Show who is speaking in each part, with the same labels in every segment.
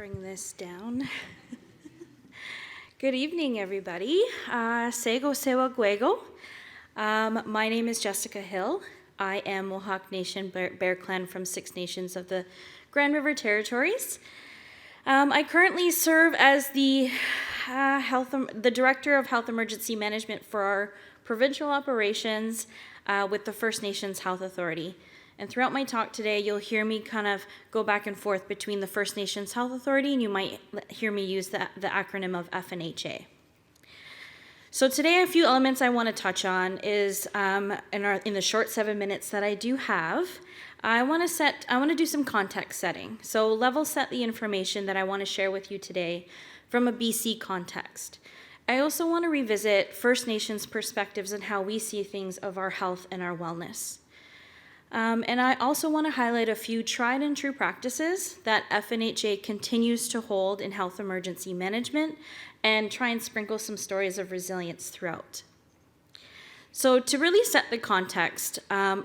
Speaker 1: bring this down. Good evening, everybody. Sego Sewa Guego. My name is Jessica Hill. I am Mohawk Nation Bear Clan from Six Nations of the Grand River Territories. I currently serve as the Director of Health Emergency Management for our provincial operations with the First Nations Health Authority. And throughout my talk today, you'll hear me kind of go back and forth between the First Nations Health Authority, and you might hear me use the acronym of FNHA. So today, a few elements I want to touch on is in the short 7 minutes that I do have, I want to do some context setting. So level set the information that I want to share with you today from a BC context. I also want to revisit First Nations perspectives and how we see things of our health and our wellness. And I also want to highlight a few tried and true practices that FNHA continues to hold in health emergency management and try and sprinkle some stories of resilience throughout. So to really set the context,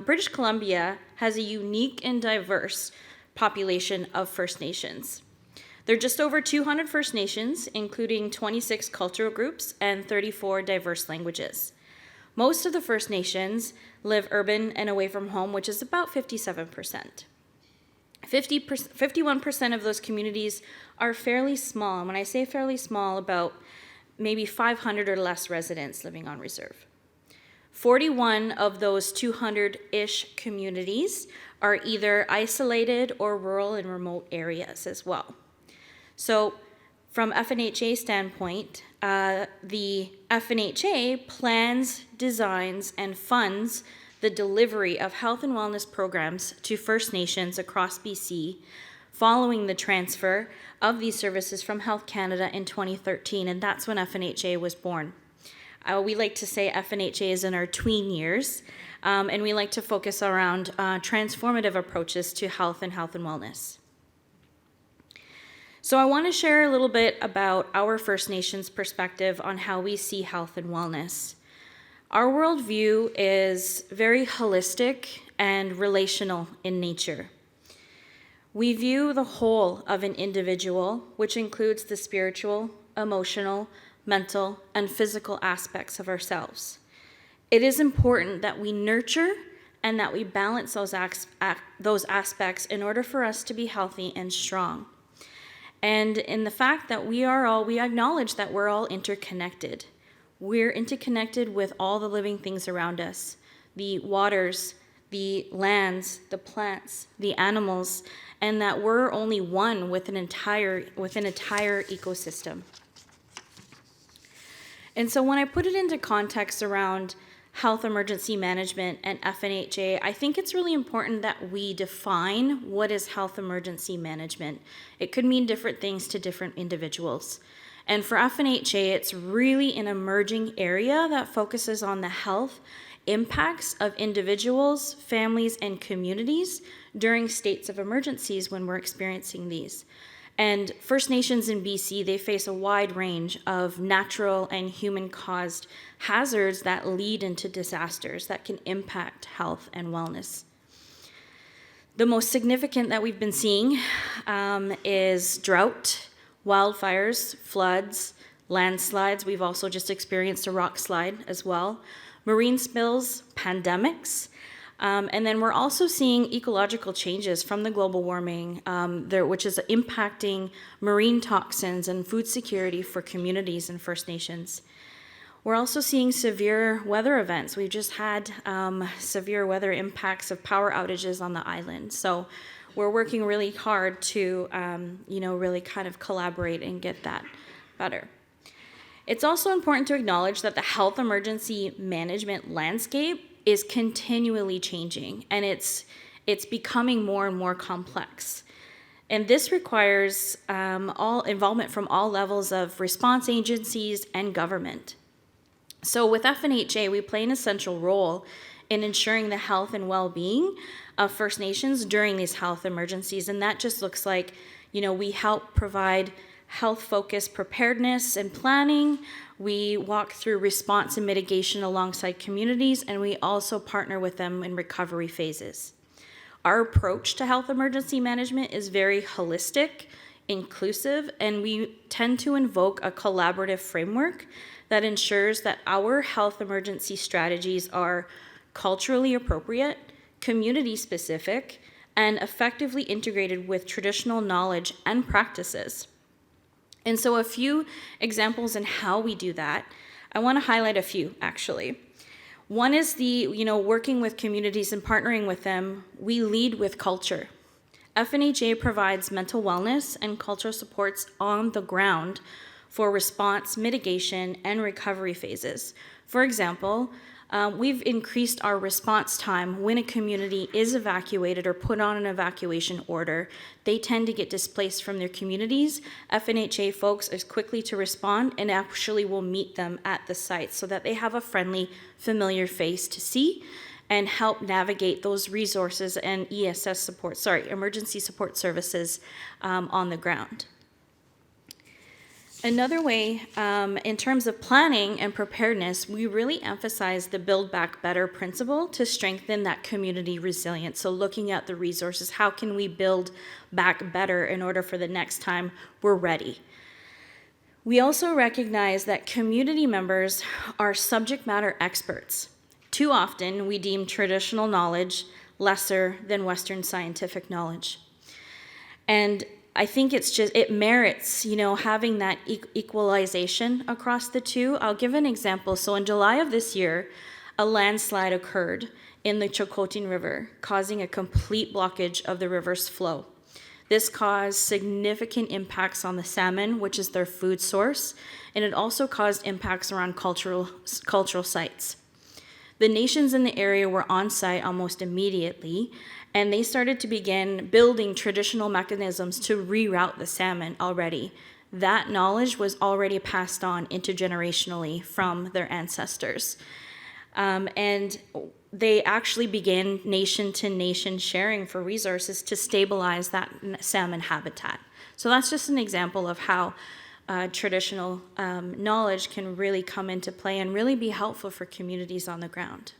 Speaker 1: British Columbia has a unique and diverse population of First Nations. There are just over 200 First Nations, including 26 cultural groups and 34 diverse languages. Most of the First Nations live urban and away from home, which is about 57%. 51% of those communities are fairly small. And when I say fairly small, about maybe 500 or less residents living on reserve. 41 of those 200-ish communities are either isolated or rural and remote areas as well. So from FNHA standpoint, the FNHA plans, designs, and funds the delivery of health and wellness programs to First Nations across BC following the transfer of these services from Health Canada in 2013, and that's when FNHA was born. We like to say FNHA is in our tween years, and we like to focus around transformative approaches to health and wellness. So I want to share a little bit about our First Nations perspective on how we see health and wellness. Our worldview is very holistic and relational in nature. We view the whole of an individual, which includes the spiritual, emotional, mental, and physical aspects of ourselves. It is important that we nurture and that we balance those aspects in order for us to be healthy and strong. And in the fact that we acknowledge that we're all interconnected. We're interconnected with all the living things around us, the waters, the lands, the plants, the animals, and that we're only one with an entire ecosystem. And so when I put it into context around health emergency management and FNHA, I think it's really important that we define what is health emergency management. It could mean different things to different individuals. And for FNHA, it's really an emerging area that focuses on the health impacts of individuals, families, and communities during states of emergencies when we're experiencing these. And First Nations in BC, they face a wide range of natural and human-caused hazards that lead into disasters that can impact health and wellness. The most significant that we've been seeing is drought, wildfires, floods, landslides. We've also just experienced a rock slide as well, marine spills, pandemics. And then we're also seeing ecological changes from the global warming, which is impacting marine toxins and food security for communities and First Nations. We're also seeing severe weather events. We've just had severe weather impacts of power outages on the island. So we're working really hard to, really kind of collaborate and get that better. It's also important to acknowledge that the health emergency management landscape is continually changing, and it's becoming more and more complex. And this requires all involvement from all levels of response agencies and government. So with FNHA, we play an essential role in ensuring the health and well-being of First Nations during these health emergencies, and that just looks like, we help provide health-focused preparedness and planning. We walk through response and mitigation alongside communities, and we also partner with them in recovery phases. Our approach to health emergency management is very holistic inclusive, and we tend to invoke a collaborative framework that ensures that our health emergency strategies are culturally appropriate, community specific, and effectively integrated with traditional knowledge and practices. And so a few examples in how we do that, I want to highlight a few actually. One is working with communities and partnering with them, we lead with culture. FNHA provides mental wellness and cultural supports on the ground for response, mitigation, and recovery phases. For example, we've increased our response time when a community is evacuated or put on an evacuation order. They tend to get displaced from their communities. FNHA folks is quickly to respond and actually will meet them at the site so that they have a friendly, familiar face to see and help navigate those resources and emergency support services on the ground. Another way, in terms of planning and preparedness, we really emphasize the Build Back Better principle to strengthen that community resilience. So looking at the resources, how can we build back better in order for the next time we're ready? We also recognize that community members are subject matter experts. Too often, we deem traditional knowledge lesser than Western scientific knowledge. And I think it merits, having that equalization across the two. I'll give an example. So in July of this year, a landslide occurred in the Chilcotin River, causing a complete blockage of the river's flow. This caused significant impacts on the salmon, which is their food source, and it also caused impacts around cultural sites. The nations in the area were on site almost immediately, and they started to begin building traditional mechanisms to reroute the salmon already. That knowledge was already passed on intergenerationally from their ancestors. And they actually began nation to nation sharing for resources to stabilize that salmon habitat. So that's just an example of how traditional knowledge can really come into play and really be helpful for communities on the ground.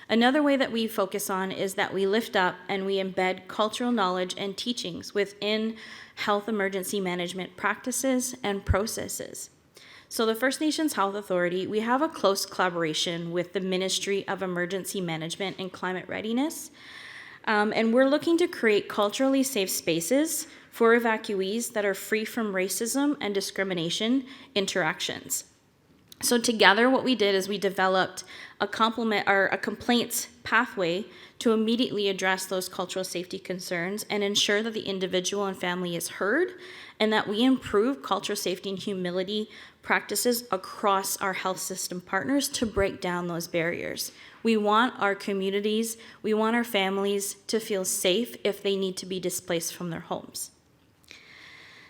Speaker 1: Another way that we focus on is that we lift up and we embed cultural knowledge and teachings within health emergency management practices and processes. So the First Nations Health Authority, we have a close collaboration with the Ministry of Emergency Management and Climate Readiness, and we're looking to create culturally safe spaces for evacuees that are free from racism and discrimination interactions. So together what we did is we developed a complaints pathway to immediately address those cultural safety concerns and ensure that the individual and family is heard and that we improve cultural safety and humility practices across our health system partners to break down those barriers. We want our communities, we want our families to feel safe if they need to be displaced from their homes.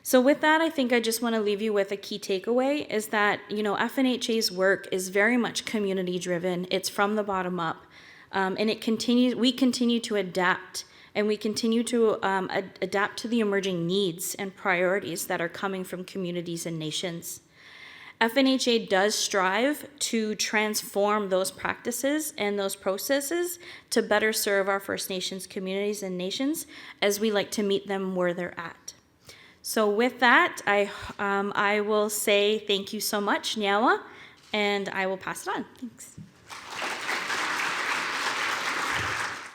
Speaker 1: So with that, I think I just want to leave you with a key takeaway is that, FNHA's work is very much community driven. It's from the bottom up. And we continue to adapt and we continue to adapt to the emerging needs and priorities that are coming from communities and nations. FNHA does strive to transform those practices and those processes to better serve our First Nations communities and nations as we like to meet them where they're at. So with that, I will say thank you so much, Nyawa, and I will pass it on. Thanks.